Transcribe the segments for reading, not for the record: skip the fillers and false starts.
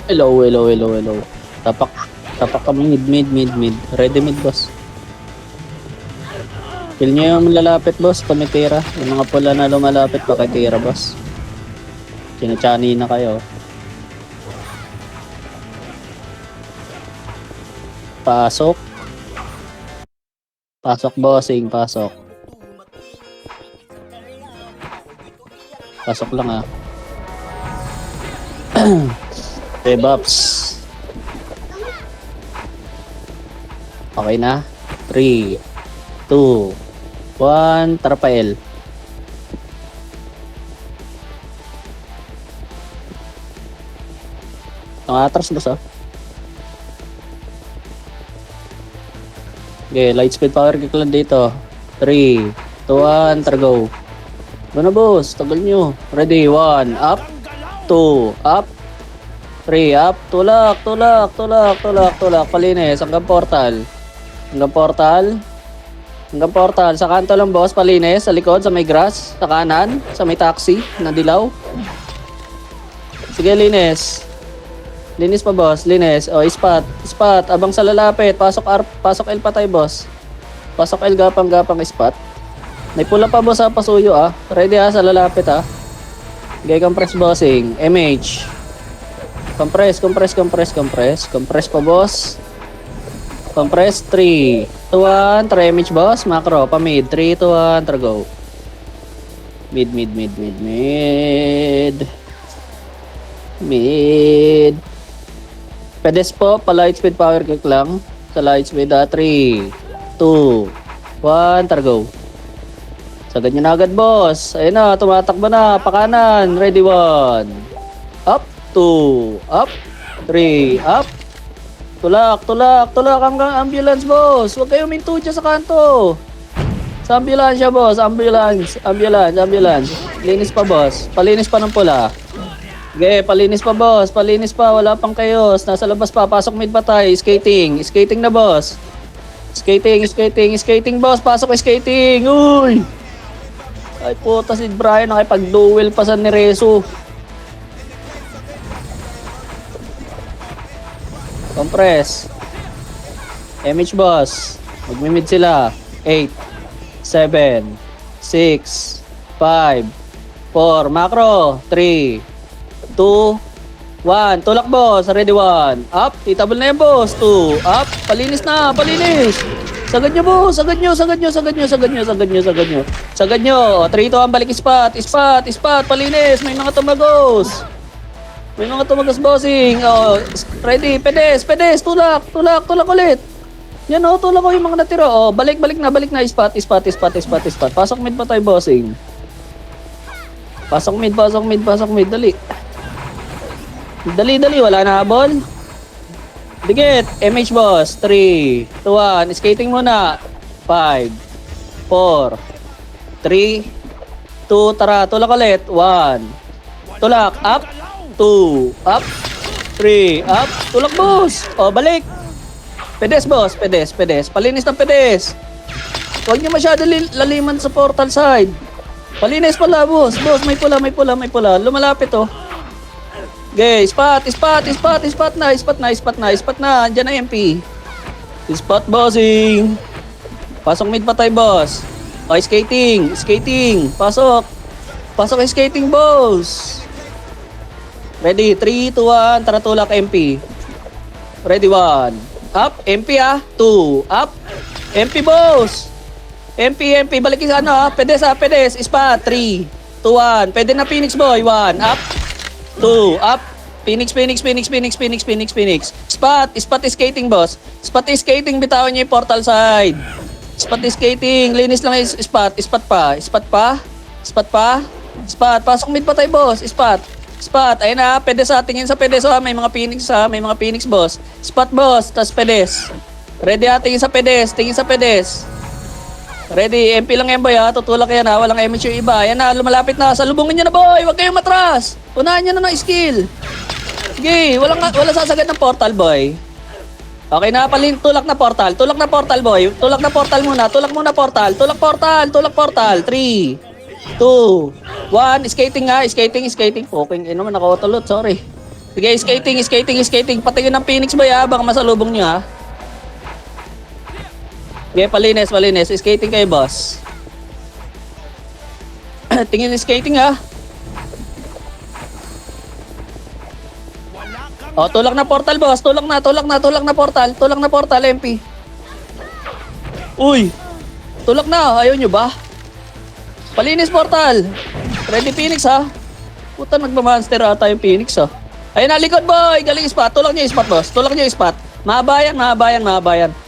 Hello, hello, hello, hello. Tapak, tapak kami mid. Ready mid, boss. Kill nyo yung lalapit, boss, pamitira. Yung mga pula na lumalapit, pakitira, boss. Sinachani na kayo. Pasok. Pasok, bossing, pasok. Pasok lang, ah. Rebuffs. Okay na? 3, 2, 1, Tarapael. Ang atras, boss, ah. Okay, light speed power kick lang dito. 3, 2, 1, tara go. Go na, boss. Tagal nyo. Ready, 1, up, 2, up, 3, up, tulak. Palinis, hanggang portal. Hanggang portal. Sa kanto lang, boss, palinis. Sa likod, sa may grass. Sa kanan, sa may taxi na dilaw. Sige, linis. Linis pa, boss. Linis. O, spot. Abang sa lalapit. Pasok L patay, boss. Pasok L gapang spot. May pula pa, boss, sa pasuyo, ah. Ready, ah, sa lalapit, ah. Okay, compress, bossing. MH. Compress pa, boss. Compress. 3, 2, 1. Try MH, boss. Macro. Pa mid. 3, 2, 1. Tara go. Mid. Pedes po, pa light speed power kick lang. Sa light speed, 3, 2, 1, tara go. Sagad nyo na agad, boss. Ayun na, tumatakbo na, pakanan. Ready, 1. Up, 2, up, 3, up. Tulak hanggang ambulance, boss. Huwag kayo minto dyan sa kanto. Sa ambulansya, boss. Ambulance. Linis pa, boss. Palinis pa ng pula. Okay, palinis pa, boss. Wala pang chaos. Nasa labas pa. Pasok mid pa tayo. Skating na, boss. Skating, boss. Pasok skating. Uy! Ay, puta si Brian. Nakipag-duel pa sa Nereso. Compress. MH, boss. Magmimid sila. 8, 7, 6, 5, 4. Macro. 3, 2, 1. Tulak, boss. Ready, 1. Up. Itabal na yan, boss. 2. Up. Palinis na. Sagad nyo, boss. Sagad nyo. 3, 2, 1. Balik spot. Palinis. May mga tumagos, bossing. Oh, ready. Pedes. Tulak ulit. Yan, oh. Tulak ko yung mga natira. Oh, balik na. Spot. Pasok mid pa tayo, bossing. Pasok mid. Dali, wala na habol. Digit, MH, boss. 3, 2, 1. Skating muna. 5, 4, 3, 2, tara. Tulak ulit. 1. Tulak, up. 2, up. 3, up. Tulak, boss. O, balik. Pedes, boss. Pedes. Palinis ng pedes. Huwag niyo masyado laliman sa portal side. Palinis pala, boss. Boss, may pula. Lumalapit, oh. Okay, spot na. Diyan na MP. Spot, bossing. Pasok mid pa tayo, boss. O, skating. Pasok skating, boss. Ready, 3, 2, 1. Tara, tulak, MP. Ready, 1. Up, MP, ah. 2, up. MP, boss. MP. Balikin sa ano, ah. Pedes. Spot, 3, 2, 1. Pwede na Phoenix, boy. 1, up. 2, up. Phoenix. Spot skating, boss. Bitawan niyo yung portal side. Linis lang yung spot. Spot pa. Pasok mid pa tayo, boss. Spot. Ayun na, pedes sa tingin sa pedes. Oh, may mga Phoenix, boss. Spot, boss. Tas pedes. Ready, tingin sa pedes. Ready, MP lang yan, boy, ha. Tutulak yan, ha. Walang MH yung iba. Yan na, lumalapit na. Salubungin nyo na, boy. Huwag kayong matras. Unahan nyo na ng skill. Sige, wala sasagad ng portal, boy. Okay na, tulak na portal, boy. Tulak muna portal. Tulak portal. 3, 2, 1. Skating nga, skating. Poking, naman, nakakatulot, sorry. Sige, skating. Patingin ng Phoenix Boy ha, baka masalubong nyo ha. Sige, palinis. Skating kayo, boss. Tingin skating ha. Oh, tulak na portal, boss. Tulak na portal, MP. Uy! Tulak na, ayaw nyo ba? Palinis portal. Ready Phoenix ha. Puta, nagmamonster ata yung Phoenix ha. Ayun na, likod boy. Galing spot. Tulak nyo yung spot, boss. Mahabayan.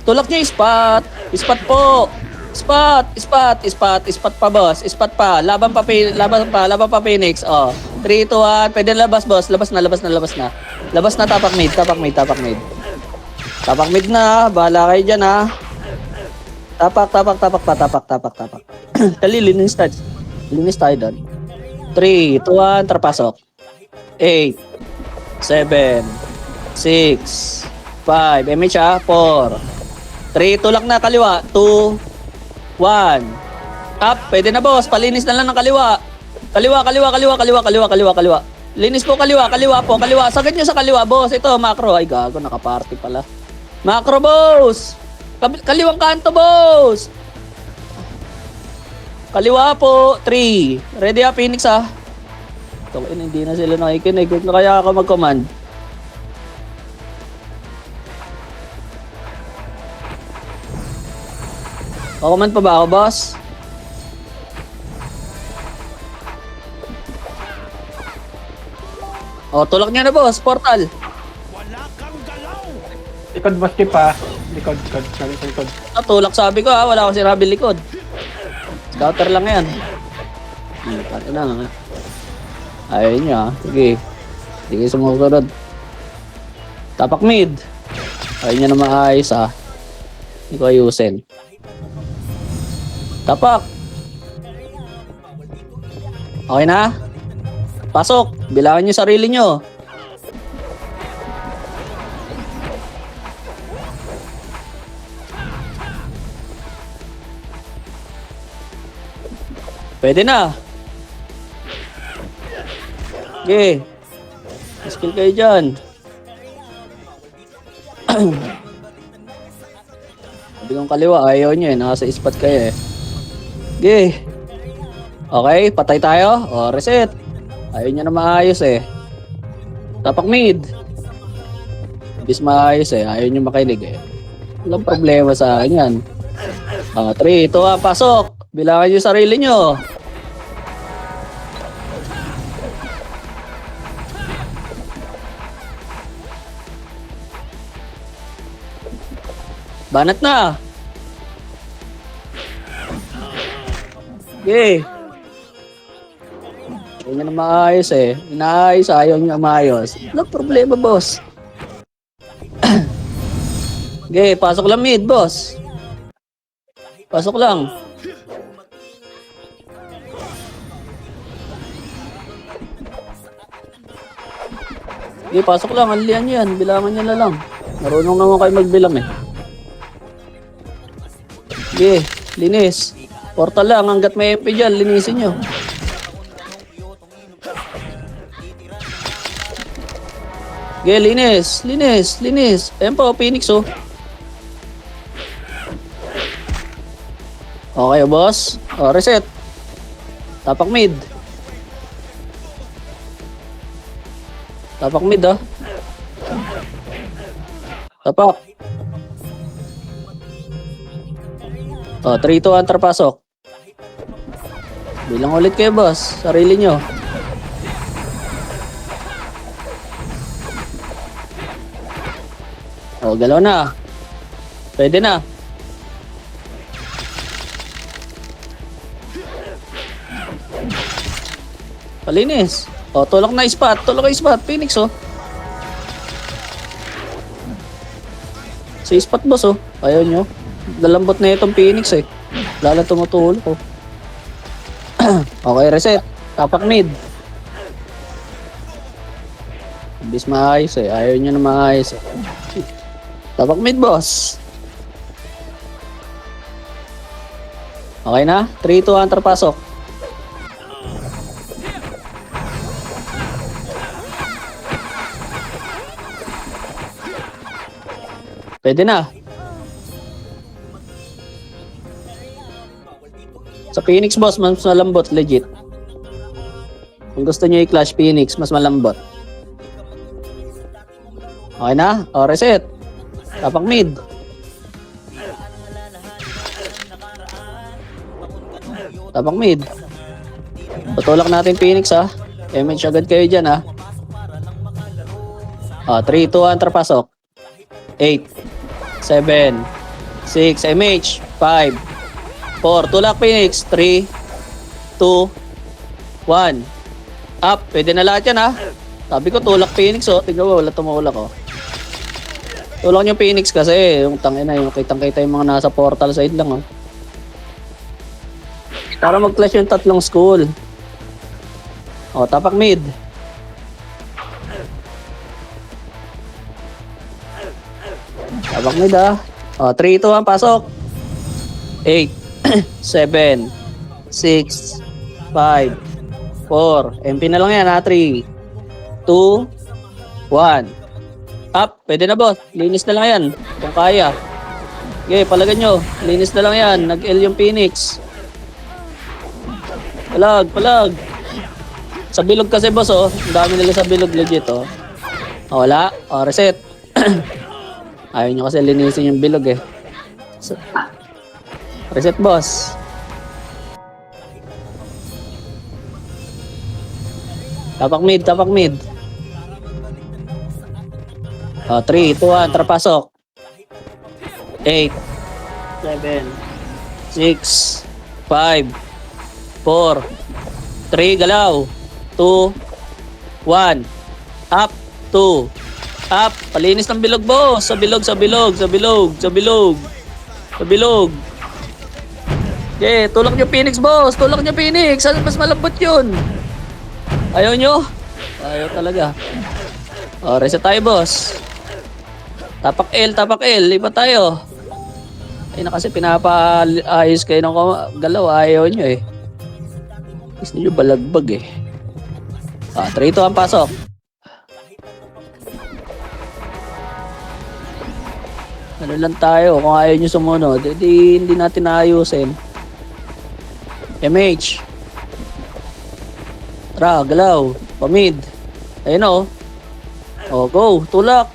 Tulak nyo yung spot. Spot po. Spot pa, boss. Spot pa. Laban pa Phoenix. Oh. 3, 2, 1. Pwede labas, boss. Labas na. Labas na, tapak mid. Tapak mid na. Bahala kayo dyan, ha. Tapak. Tali, linis tayo doon. 3, 2, 1. Tarapasok. 8, 7, 6, 5. MH, ha. 4, 3. Tulak na kaliwa. 2, 1. Up. Pwede na, boss. Palinis na lang ng kaliwa. Kaliwa. Linis po kaliwa. Sagad nyo sa kaliwa, boss. Ito, macro. Ay, gago. Nakaparty pala. Macro, boss. Kaliwang kanto, boss. Kaliwa po. 3. Ready ha, Phoenix ha. Hindi na sila nakikinig. Huwag na kaya ako mag-command. Command pa ba ako, boss? Oh, tulak niya na, boss. Portal. Likod boss tip ha. Likod. Tulak sabi ko ha. Wala akong sinabi likod. Scouter lang yan. Pati na nga. Ayaw niya ha. Sige. Sige sumusunod. Tapak mid. Ayaw niya na maayos ha. Hindi ko ayusin. Tapak. Okay na? Pasok. Bilangan niyo sarili niyo. Pwede na. Okay. Skill kayo dyan. Sabi kong kaliwa, ayaw nyo eh. Nasa spot kayo eh. Okay. Okay, patay tayo. O, reset. Ayaw nyo na maayos eh. Tapak mid. Bis maayos eh. Ayaw nyo makinig eh. Walang problema sa akin yan. 3, 2, 1, pasok. Bilangan nyo sarili nyo. Banat na. Okay. Ayaw nyo na maayos eh. Inaayos, ayaw nyo maayos. Walang problema, boss. Okay, pasok lang mid, boss. Pasok lang. Okay, pasok lang. Anlian yan. Bilangan nyo na lang. Marunong naman kayo magbilang eh. Okay, linis. Portal lang. Hanggat may MP dyan, linisin nyo. Okay, linis. Ayan po, Phoenix oh. Okay, boss. Oh, reset. Tapak mid. Ah. Tapak. Oh, 3, 2, 1, pasok. Bilang ulit kayo, boss. Sarili nyo. Oh, galaw na. Pwede na. Palinis. Oh, tulak na spot. Phoenix, oh. Sa spot, boss, oh. Ayaw nyo. Lalambot na itong Phoenix, eh. Lala tumutulog, oh. Okay, reset. Tapak mid. Bis maayos, eh. Ayaw nyo na maayos, eh. Tapak mid, boss. Okay na? 3, 2, 1, pasok. Pwede na. Sa Phoenix boss, mas malambot, legit. Kung gusto nyo i-clash Phoenix, mas malambot. Okay na? O, reset. Tapak mid. Tapak mid. Tutulak natin Phoenix ha. Damage agad kayo dyan ha. O, 3, 2, 1, trapasok. 8, 7, 6, MH, 5, 4, tulak Phoenix, 3, 2, 1. Up, pwede na lahat yan ha. Sabi ko tulak Phoenix oh. Tignan mo, wala tumulak oh. Tulak nyo Phoenix kasi yung tangina, yung kitang-kita yung mga nasa portal side lang oh. Para mag-clash yung tatlong school. O, tapak mid. Tapak mid ah. O, 3, 2, 1, pasok. 8, 7, 6, 5, 4. MP na lang yan ha. 3, 2, 1. Up. Pwede na boss. Linis na lang yan. Kung kaya. Okay, palagan nyo. Linis na lang yan. Nag-L yung Phoenix. Palag. Sa bilog kasi boss oh. Ang dami nila sa bilog legit oh. O, wala. O, reset. Ayaw nyo kasi linisin yung bilog eh. Reset boss. Tapak mid. O, 3, 2, 1, trapasok. 8, 7, 6, 5, 4, 3, galaw. 2, 1. Up, 2. Up, palinis ng bilog boss. Sa bilog. Okay, tulak nyo Phoenix boss. Tulak nyo Phoenix. Saan mas malambot yun? Ayaw nyo? Ayaw talaga. O, reset tayo boss. Tapak L. Lipat tayo. Ay na kasi pinapaayos kayo ng galaw. Ayaw nyo eh. Gusto nyo balagbag eh. 3, 2, 1, pasok. Ano lang tayo, kung ayaw nyo sumunod, hindi natin naayusin. MH. Tara, galaw. Pamid. Ayun o. O, go. Tulak,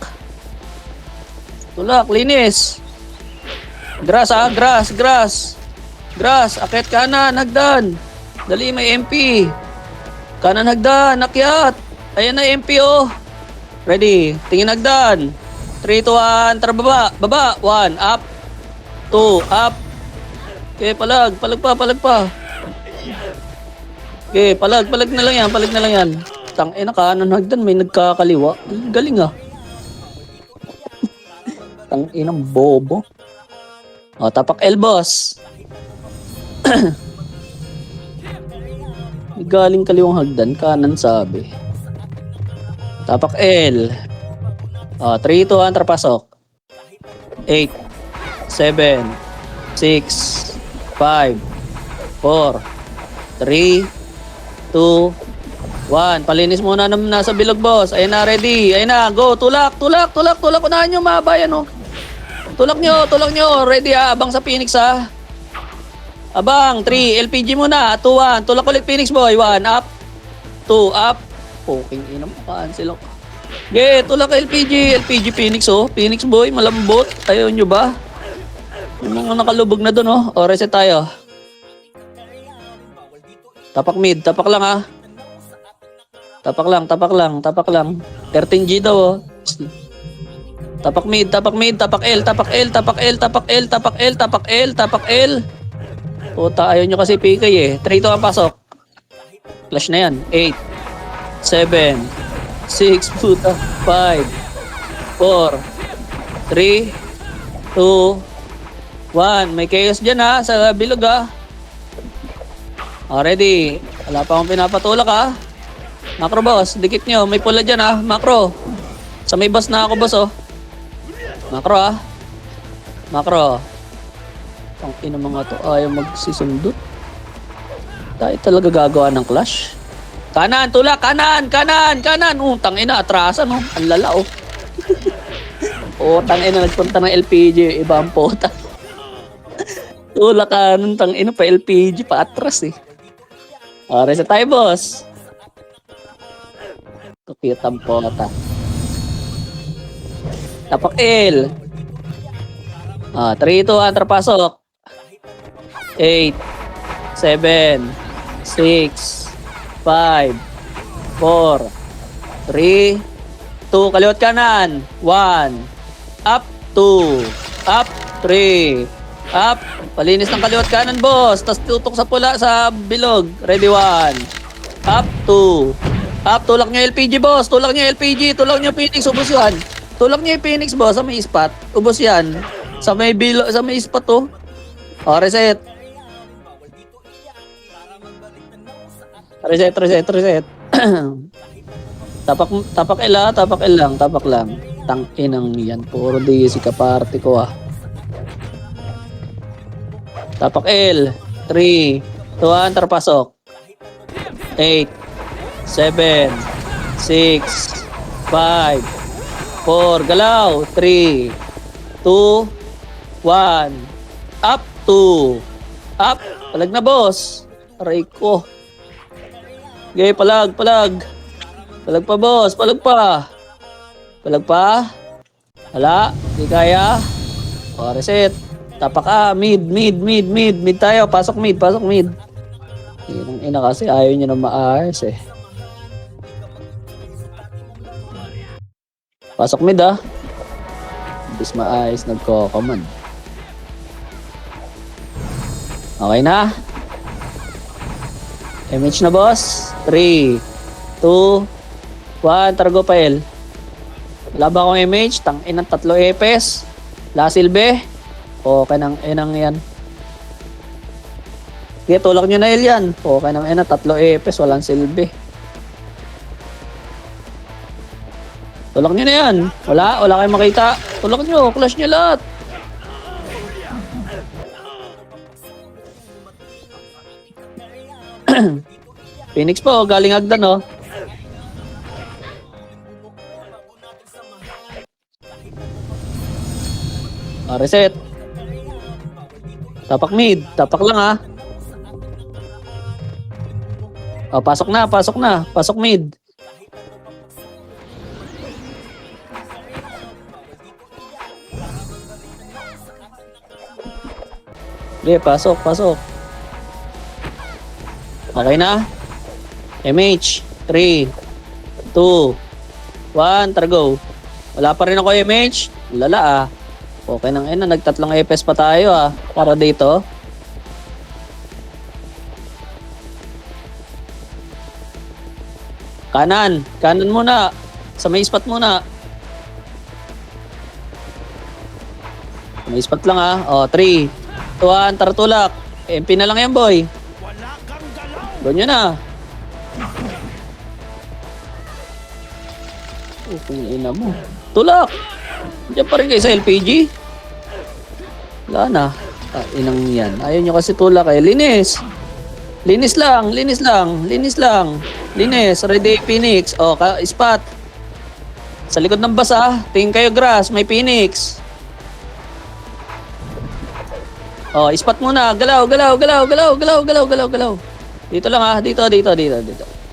linis. Grass ha, grass. Akit kanan, hagdan. Dali, may MP. Kanan hagdan, akyat. Ayan na MP oh. Ready, tingin hagdan. 3, 2, 1, tara baba. 1, up. 2, up. Okay, palag pa. Okay, palag na lang yan. Tangina, kanan hagdan, may nagkakaliwa. Galing ah. Tanginang bobo. O, tapak L boss. Galing kaliwang hagdan, kanan sabi. Tapak L. 3, 2, 1, trapasok. 8, 7, 6, 5, 4, 3, 2, 1. Palinis muna na nasa bilog boss. Ayun na, ready. Ayun na, go. Tulak. Unahan nyo, mabayan oh. Tulak nyo. Ready ah, abang sa Phoenix ah. Abang, 3, LPG muna. 2, 1. Tulak ulit Phoenix boy. 1, up. 2, up. Poking ina mo. Cancel ako. Okay, tulak LPG Phoenix oh. Phoenix boy, malambot. Ayaw nyo ba? Yung mga nakalubog na dun oh. O, reset tayo. Tapak mid. Tapak lang ah. Tapak lang. 13G daw oh. Tapak mid. Tapak L. Puta, ayaw nyo kasi PK eh. 3, 2, 1, pasok. Flash na yan. 8, 7, 6, puta, 5, 4, 3, 2, 1. May chaos dyan ha, sa bilog ha. Ready. Wala pa akong pinapatulak ha. Macro boss, dikit nyo. May pula dyan ha, macro. Sa may boss na ako boss oh. Macro ha. Ang ina mga to, ayaw magsisundot. Tayo talaga gagawa ng clash. Kanan, tulak, kanan. Tangina, atrasan oh. Ang lala oh. Utang ina, nagpunta ng LPG, iba ang puta. Tulak ka nun, tang ina pa LPG, pa atras eh. O, reset tayo, boss. Cute ang puta. Tapak L. 3, 2, 1, trapasok. 8, 7, 6, 5, 4, 3, 2, kaliwat kanan. 1, up, 2, up, 3, up. Palinis ng kaliwat kanan, boss. Tapos tutok sa pula sa bilog. Ready, 1, up, 2, up. Tulak nyo LPG, boss. Tulak nyo LPG. Tulak nyo Phoenix. Ubus yan. Tulak nyo yung Phoenix, boss. Sa may spot. Ubus yan. Sa may bilog, sa may spot, oh. O, reset. Reset. Tapak L, tapak L lang, tapak lang. Tangkinang yan, puro DC ka party ko ah. Tapak L, 3, 2, 1, tarpasok. 8, 7, 6, 5, 4, galaw. 3, 2, 1, up, 2, up. Palag na, boss. Aray ko. Okay, palag. Palag pa, boss. Palag pa. Wala. Di kaya. O, reset. Tapak ka. Mid tayo. Pasok mid. Inang ina kasi ayaw nyo na maayos eh. Pasok mid ah. Bis maayos nagko-command. Okay na. MH na, boss. 3, 2, 1, targo pa L. Wala ba akong MH? Tangin ng 3 epes. La silbe. Okay nang enang yan. Okay, tulak nyo na L yan. Okay nang enang 3 epes. Walang silbe. Tulak nyo na yan. Wala kayong makita. Tulak nyo. Clash nyo lahat. Phoenix po, galing Agdan oh. Reset. Tapak mid, tapak lang ah. Pasok na. Pasok mid. Okay, pasok. Okay na? MH, 3, 2, 1, targo. Wala pa rin ako MH. Lala ah. Okay nang ina, nagtatlong EPS pa tayo ah. Para dito. Kanan muna. Sa may spot muna. May spot lang ah. O, 3, 2, 1, tartulak. MP na lang yan, boy. Ganyan na. Kung ina mo. Tulak. Diyan pa rin kayo sa LPG. Wala na. Inang yan. Ayaw nyo kasi tulak eh. Linis. Linis lang. Ready, Phoenix. O, spot. Sa likod ng basa. Tingin kayo grass. May Phoenix. O, spot muna. Galaw. Dito lang ah. Dito.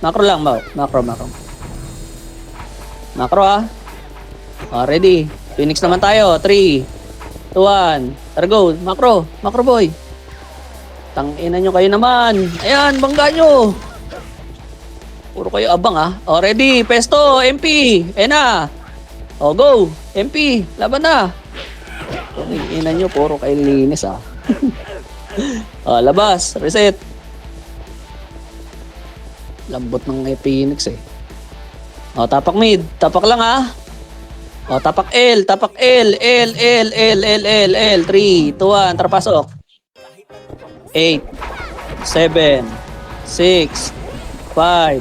Macro lang, Mau. Macro ah. Ready. Phoenix naman tayo. 3, 2, 1. Targo. Macro boy. Tangina nyo kayo naman. Ayan, bangga nyo. Puro kayo abang ah. Ready. Pesto. MP. Ayan na. Go. MP. Laban na. Tangina nyo. Puro kayo linis ah. Labas. Reset. Lambot ng Phoenix eh. Tapak mid. Tapak lang ah. Tapak L. L. 3, 2, 1. Tarapasok. 8, 7, 6, 5,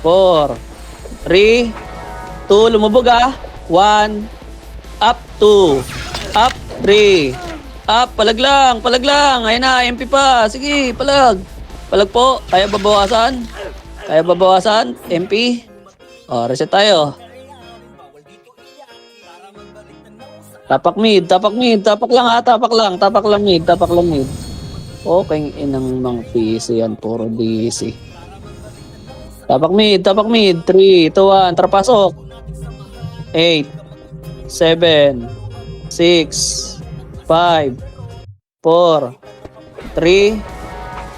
4, 3, 2. Lumubog ah. 1, up 2, up 3, up. Palag lang. Ayun na. MP pa. Sige, palag. Palag po. Kaya babawasan. MP. Reset tayo. Tapak mid, tapak mid, tapak lang ha, tapak lang mid, tapak lang mid. Okay, inang mga PC yan, puro DC. Tapak mid, 3, 2, 1, trapasok. 8, 7, 6, 5, 4, 3,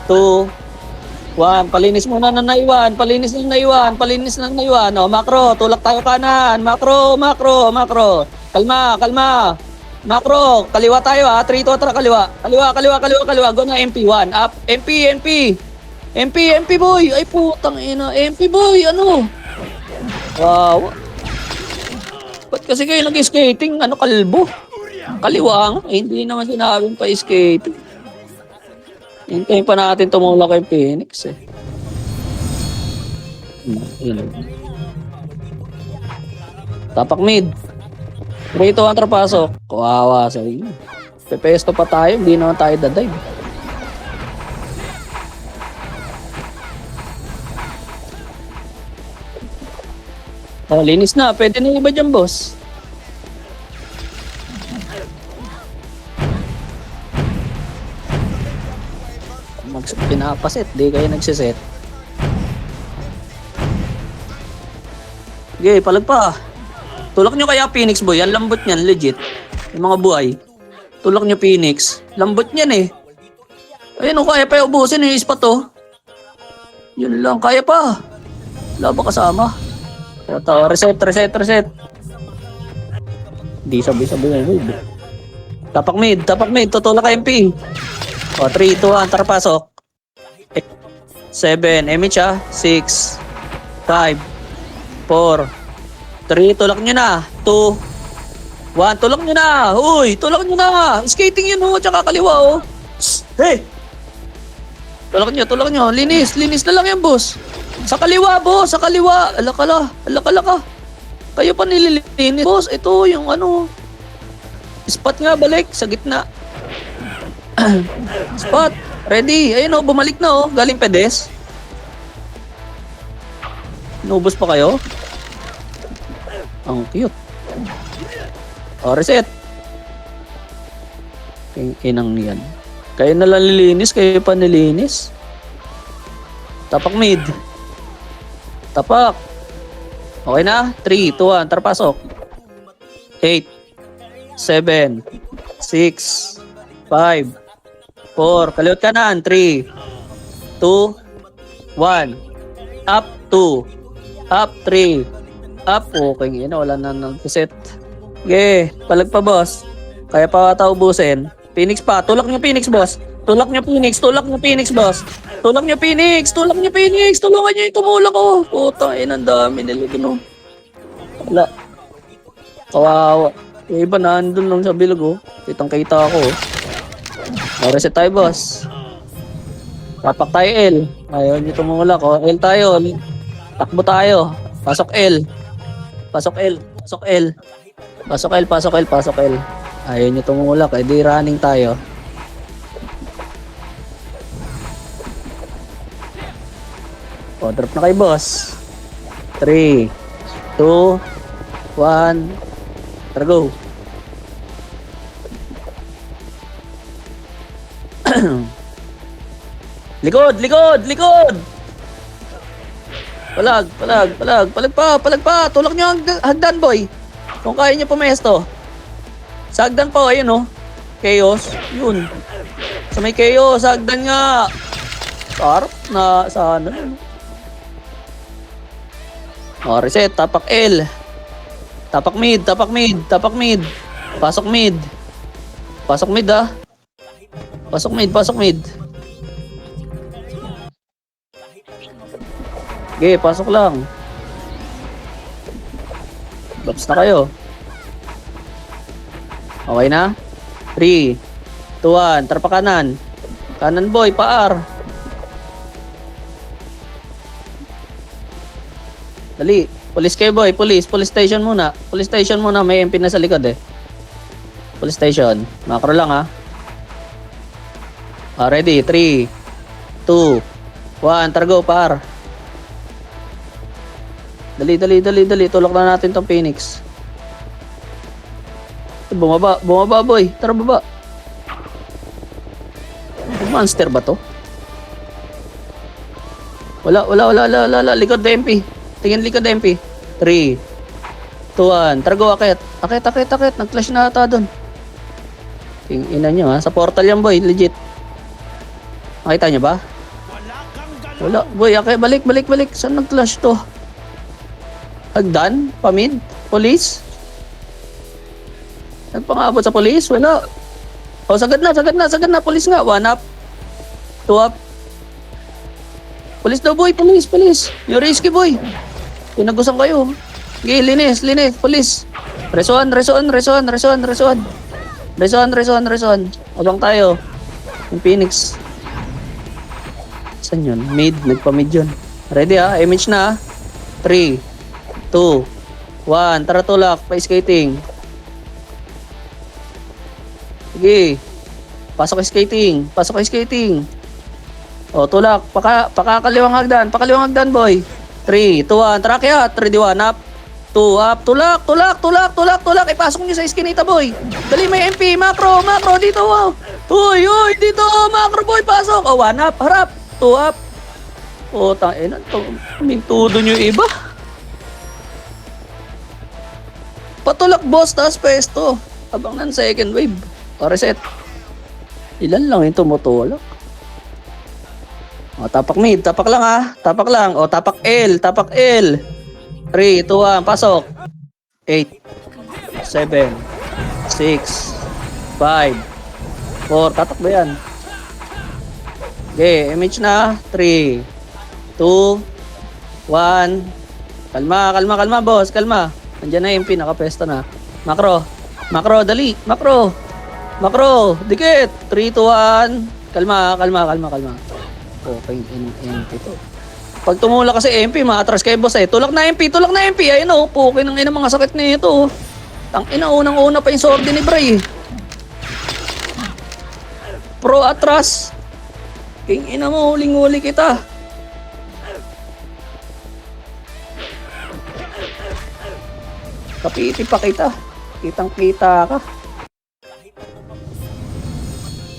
2, 1. Palinis muna na naiwan, palinis na naiwan. O, macro, tulak tayo kanan. Macro. Kalma. Macro, kaliwa tayo ha. 3, 2, 3, kaliwa. Kaliwa. Go na MP1. Up. MP boy. Ay putang ina. MP boy, ano? Wow. Ba't kasi kayo nag-skating? Ano, kalbo? Kaliwa nga. Hindi naman sinabing pa skating. Hintayin pa natin tumulak kay Phoenix eh. Tapak mid. Rito ang trapasok. Kawawa sa inyo. Pepesto pa tayo, hindi naman tayo dadive. Oh, linis na. Pwede na iba dyan, boss. Pinapaset, di kayo nagsiset. Okay, palag pa. Tulak nyo kaya Phoenix boy, ang lambot niyan, legit. Yung mga buhay. Tulak nyo Phoenix. Lambot niyan eh. Ayun o, kaya pa yung ubusin yung ispat oh. Yun lang, kaya pa. Wala ba kasama? Ito, reset. Di sabi-sabi na yun. Tapak mid, tutulak ka MP. O, 3, 2, 1, tara pasok. 7, MH ah. 6, 5, 4, 3, tulak nyo na. 2, 1, tulak nyo na. Uy, tulak nyo na. Skating yun oh, tsaka kaliwa oh. Hey! Tulak nyo. Linis na lang yan boss. Sa kaliwa boss, sa kaliwa. Alakala ka. Kayo pa nililinis. Boss, ito yung ano. Spot nga, balik sa gitna. Spot. Ready. Ayun oh, bumalik na oh. Galing pedes. Inubos pa kayo? Ang cute. O, reset. Inang yan. Kayo nalang lilinis, kayo pa nilinis. Tapak mid. Tapak. Okay na? 3, 2, 1, tara pasok. 8, 7, 6, 5, 4, kaliwat kanan. 3, 2, 1. Up 2. Up 3. Up. Okay, yun. Wala na nag-set. Okay, palag pa boss. Kaya pa ata ubusin. Phoenix pa. Tulak nyo Phoenix boss. Tulak nyo Phoenix boss. Tulak nyo Phoenix. Tulungan nyo yung tumulak ko. Puta, ang dami nila dun. Wala. Kawawa. Yung iba nandun lang sa bilog oh. Kitang-kita ako oh. Reset tayo boss. Tapak tayo L. Ayaw nyo tumulak oh. L tayo. Takbo tayo. Pasok L. Ayaw nyo tumulak. Di running tayo. O, drop na kayo boss. 3, 2, 1. Tara go. Likod. Palag pa. Tulak nyo ang hagdan boy. Kung kaya nyo pumesto. Sa hagdan po, ayun oh. Chaos. Yun. Sa may chaos, sa hagdan nga. Sarap na sana. O, reset. Tapak L. Tapak mid. Pasok mid ah. Pasok mid. Okay, pasok lang. Drops na kayo. Okay na? 3, 2, 1. Tarpa kanan. Kanan boy, paar. Dali. Police kayo boy, police station muna. May MP na sa likod eh. Police station. Macro lang ha. Ready? 3, 2, 1. Targo, paar. Dali. Tulak na natin tong Phoenix. Bumaba, bumaba boy. Tara baba. Monster ba to? Wala. Likod na MP. Tingin likod na MP. 3, 2, 1. Tara go, akit. Akit. Nag-clash na ata doon. Ina nyo ha. Sa portal yan boy, legit. Nakita nyo ba? Wala. Boy, akit. Balik. Saan nag-clash to? Hagdan? Pamid? Police? Nagpangabot sa police? Wala. Oh, sagad na. Police nga. 1 up. 2 up. Police daw boy, police. Yung risky boy. Pinagusan kayo. Okay, linis. Police. Reson. Abang tayo. Yung Phoenix. Saan yun? Mid. Nagpa-mid yun. Ready ha? Image na ha? 3, 2, 1. Tara tulak. Pa-skating. Sige. Pasok skating. O, tulak. Pakakaliwang hagdan. Boy. 3, 2, 1. Tara kaya. 3, 2, 1. Up. 2, up. Tulak. Ipasok nyo sa iskinita, boy. Dali, may MP. Macro. Dito, wow. Uy. Dito, macro, boy. Pasok. O, 1 up. Harap. 2 up. O, tangina. Mintudo nyo yung iba. Patulak, boss. Taas pesto. Abang ng second wave. O, reset. Ilan lang yung tumutulak? O, tapak mid. Tapak lang ha. O, tapak L. 3, 2, 1. Pasok. 8, 7, 6, 5, 4. Tatak ba yan? Okay, image na. 3, 2, 1. Kalma, boss. Kalma. Nandiyan na yung MP. Nakapesta na. Macro, dali. Macro, dikit. 3, 2, 1. Kalma. Okay, MP to. Pag tumula kasi MP, maatras kayo boss eh. Tulak na MP. Ayun o, pukin ng ina mga sakit na ito. Tangina, unang-una pa yung sword ni Bray. Pro atras. King ina mo, huling-huli kita. Kapiti pa kita. Kitang-kita ka.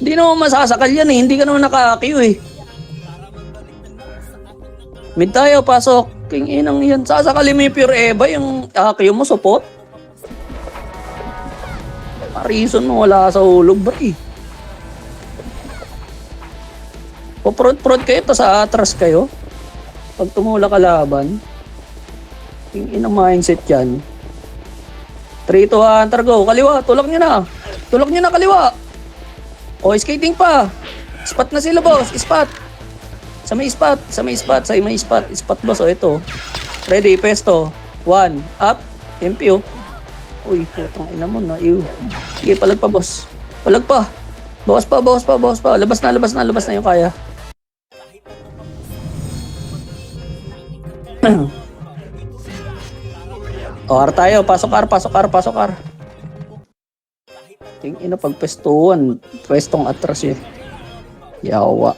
Hindi naman masasakal yan eh. Hindi ka naman naka-Q eh. Mid tayo, pasok. King inang yan. Sasakali mo yung pure Eva, yung Q mo, support. Reason mo, wala sa hulog ba eh. Prod kayo, tapos atras kayo. Pag tumula kalaban. King inang mindset yan. 3, 2, 1, targo. Kaliwa, tulak nyo na kaliwa. O, skating pa. Spot na sila, boss. Sa may spot, boss. O, ito. Ready, pesto. 1, up. MP, o. Uy, putang ina mo na. Sige, palag pa, boss. Palag pa. Bawas pa. Labas na yung kaya. O, R tayo. Pasok R. Ting ina pag pestuan, pwestong atras eh. Yawa.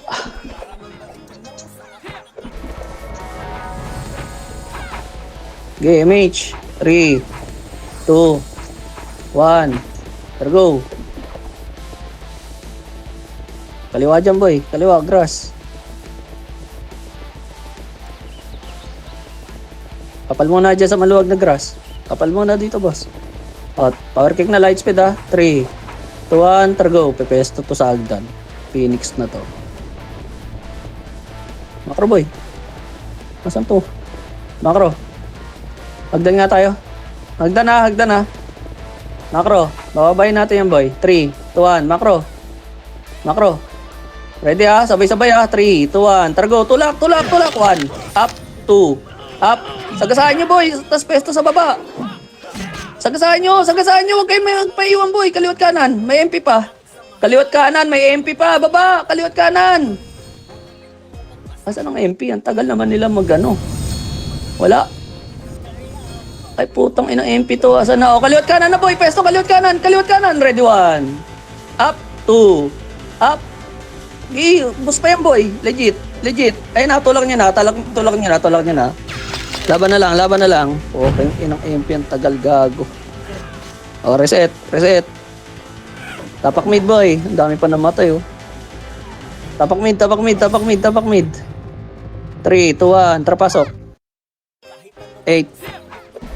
Game H. 3, 2, 1. Let's go. Kaliwa dyan boy. Kaliwa, grass. Kapal muna dyan sa maluwag na grass. Kapal muna dito boss. At power kick na light speed ha. 3, 2, 1, targo. Pepesto to sa hagdan. Phoenix na to. Macro boy. Nasaan to? Macro. Hagdan nga tayo. Hagdan ha. Macro. Bababayin natin yan boy. 3, 2, 1. Macro. Ready ha? Sabay-sabay ha. 3, 2, 1. Targo. Tulak. 1. Up. 2. Up. Sagasaan nyo boy. Tas pesto sa baba. Sagasaan nyo. Huwag kayo magpaiwan boy. Kaliwat kanan. May MP pa. Baba. Kaliwat kanan. Asan ang MP? Ang tagal naman nila magano. Wala. Ay putang inang MP to. Asan na? O, kaliwat kanan na boy. Pesto, kaliwat kanan. Ready, 1. Up. 2. Up. Bus pa yan boy. Legit. Ay natulak niya na. Laban na lang. Okay, inang MP ang tagal gago. O, reset. Reset. Tapak mid, boy. Ang dami pa namatay, oh. Tapak mid, tapak mid, tapak mid, tapak mid. 3, 2, 1. Tara, pasok. 8,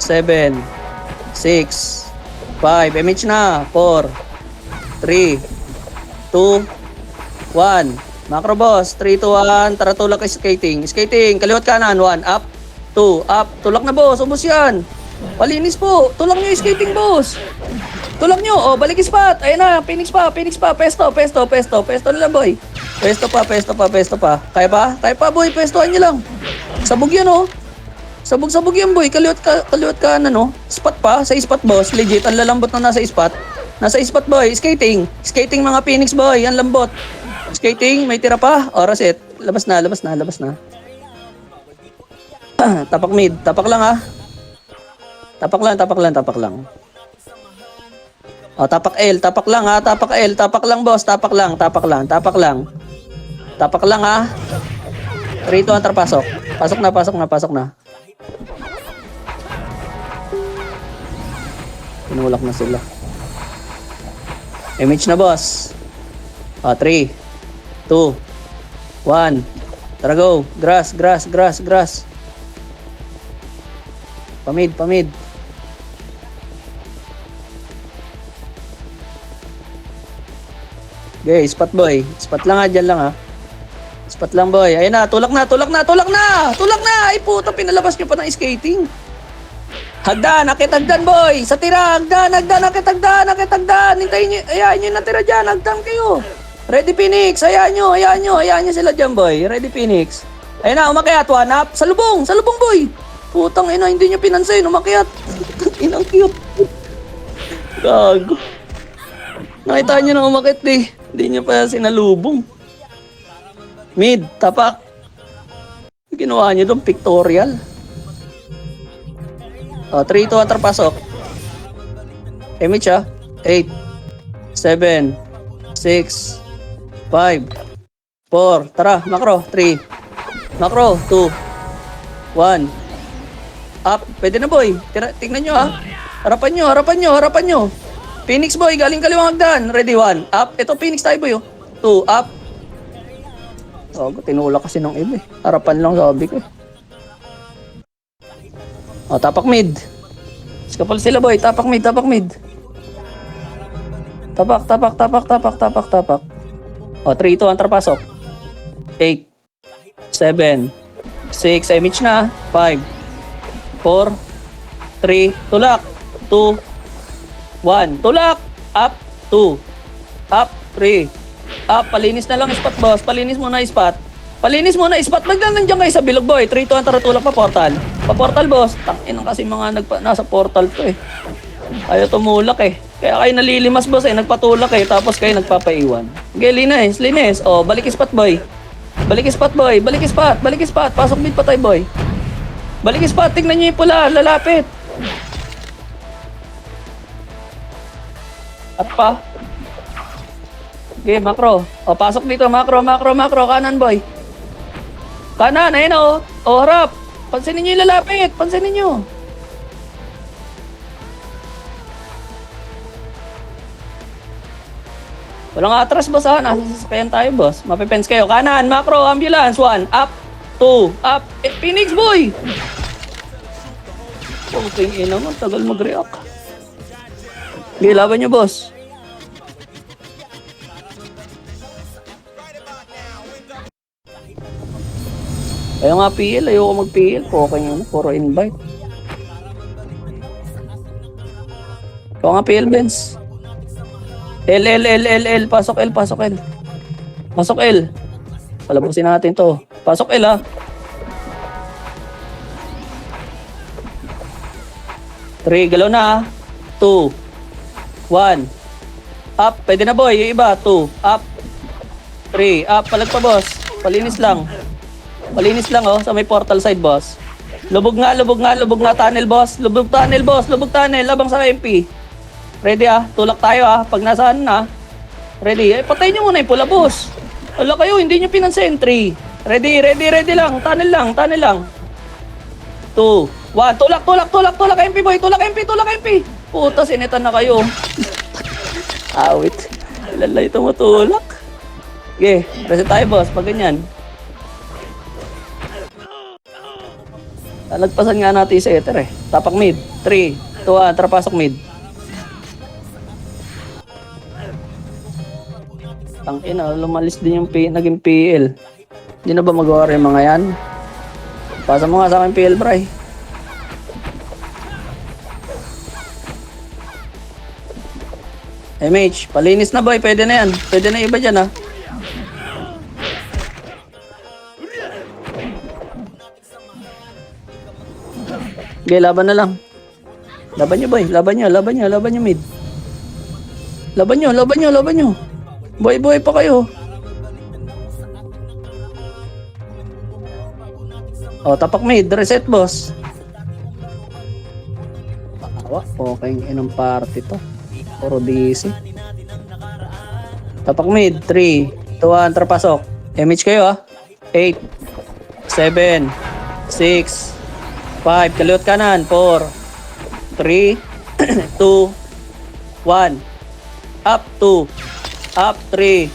7, 6, 5. MH na. 4, 3, 2, 1. Macro boss. 3, 2, 1. Tara, tulak kay skating. Skating. Kaliwat kanan. 1, up. 2, up. Tulak na, boss. Ubus yan. Palinis po. Tulak nyo yung skating, boss. Tulak nyo. O, balik spot. Ayan na. Phoenix pa. Phoenix pa. Pesto. Pesto. Pesto. Pesto na lang, boy. Pesto pa. Pesto pa. Pesto pa. Kaya pa? Kaya pa, boy. Pestohan nyo lang. Sabog yan, oh. Sabog-sabog yan, boy. Kaliwat ka na, no? Spot pa. Sa spot, boss. Legit. Ang lalambot na nasa spot. Nasa spot, boy. Skating. Skating, mga Phoenix, boy. Ang lambot. Skating. May tira pa. O, reset. Labas na. Labas na. Labas na. Tapak mid. Tapak lang, ah. Tapak lang, tapak lang, tapak lang. O, tapak L, tapak lang, ha. Tapak L, tapak lang, boss. Tapak lang, tapak lang, tapak lang. Tapak lang, ha. 3, 2, 1, pasok. Pasok na, pasok na, pasok na. Pinulak na sila. Image na, boss. O, 3, 2, 1. Tara, go. Grass, grass, grass, grass. Pamid, pamid. Okay, spot boy. Spot lang, ha. Dyan lang, ha. Spot lang, boy. Ayun na, tulak na, tulak na, tulak na! Tulak na! Ay, puta, pinalabas nyo pa ng skating. Hagdan, akit hagdan, boy! Sa tira, hagdan, hagdan, akit hagdan, akit hagdan! Hintayin nyo, ayaan nyo natira dyan, hagdan kayo. Ready, Phoenix! Hayaan nyo sila dyan, boy. Ready, Phoenix. Ayun na, umakyat, one up. Salubong, boy! Putang ina, hindi nyo pinansin, umakyat. Inang cute. Gago. Nakita nyo na umakyat, eh. Hindi nyo pa sinalubong. Mid, tapak. Ginawa nyo doon, pictorial. O, 3, 2, 1, pasok. Image, ha. 8, 7, 6, 5, 4. Tara, macro. 3. Macro. 2, 1. Up. Pwede na, boy. Tingnan nyo, ha. Harapan nyo, harapan nyo, harapan nyo. Phoenix, boy. Galing kaliwang hagdan. Ready, 1. Up. Ito, Phoenix tayo, boy, oh. 2, up. Oh, tinulak kasi ng iba, eh. Harapan lang, sabi ko, eh. O, tapak mid. Skapal sila, boy. Tapak mid, tapak mid. Tapak, tapak, tapak, tapak, tapak, tapak. O, 3, 2, 1, pasok. 8, 7, 6, image na. 5, 4, 3, tulak. 2, 1, tulak. Up, 2, up, 3, up. Palinis na lang spot, boss. Palinis muna spot. Palinis muna spot. Nandiyan kayo sa bilog, boy. 3, 2, 1, tara, tulak pa portal. Pa portal, boss. Tangin kasi mga nasa portal to, eh. Ayaw tumulak, eh. Kaya kayo nalilimas, boss, eh. Nagpatulak, eh. Tapos kayo nagpapaiwan. Okay, linis, linis. O, balik spot, boy. Balik spot, boy. Balik spot, balik spot. Pasok mid pa tayo, boy. Balik spot. Tingnan nyo yung pula. Lalapit. At pa. Okay, macro. O, pasok dito. Macro, macro, macro. Kanan, boy. Kanan, ayun, o. O, harap. Pansinin nyo yung lalapit. Pansinin nyo. Walang atras, boss, ha. Nasa sasakyan tayo, boss. Mapipens kayo. Kanan, macro, ambulance. 1, up. 2, up. Phoenix, boy. Okay, ina mo. Tagal mag-react. Okay, laban nyo, boss. Ayaw nga PL, ayoko mag-PL. Okay yun, puro invite. Ikaw nga PL, Benz. L. Pasok L, pasok L. Pasok L. Palabasin natin to. Pasok L, ha. Three, galaw na, ha. 2, 1. Up, pwede na, boy. Yung iba, 2, up. 3, up. Palag pa, boss. Palinis lang. Malinis lang, oh, sa may portal side, boss. Lubog nga, tunnel, boss. Lubog tunnel, labang sa MP. Ready, ah. Tulak tayo, ah. Pag nasaan na. Ready. Eh, patay nyo muna yung pula, boss. Wala kayo, hindi nyo pinanse-entry. Ready lang. Tunnel lang. 2, 1. Tulak, MP, boy. Tulak MP. Puta, sinitan na kayo. Awit. Ilan lang tumutulak. Okay, reset tayo boss, pag ganyan. Talagpasan nga natin sa ether eh. Tapak mid. 3, 2, 1, tara pasok mid. Tangina, lumalis din yung naging PL. Hindi na ba mag-worry yung mga yan? Pasa mo nga sa akin PL, bray. MH, palinis na boy, pwede na yan. Pwede na iba dyan ha. Okay, laban na lang. Laban nyo boy, laban nyo mid. Laban nyo. Boy pa kayo. Oh, tapak mid, reset boss. Awa, okay, inong party to. Puro DC. Tapak mid, 3, 2, 1, trapasok. MH kayo ah. 8, 7, 6, 5, kaliwat kanan, 4, 3, 2, 1, up 2, up 3,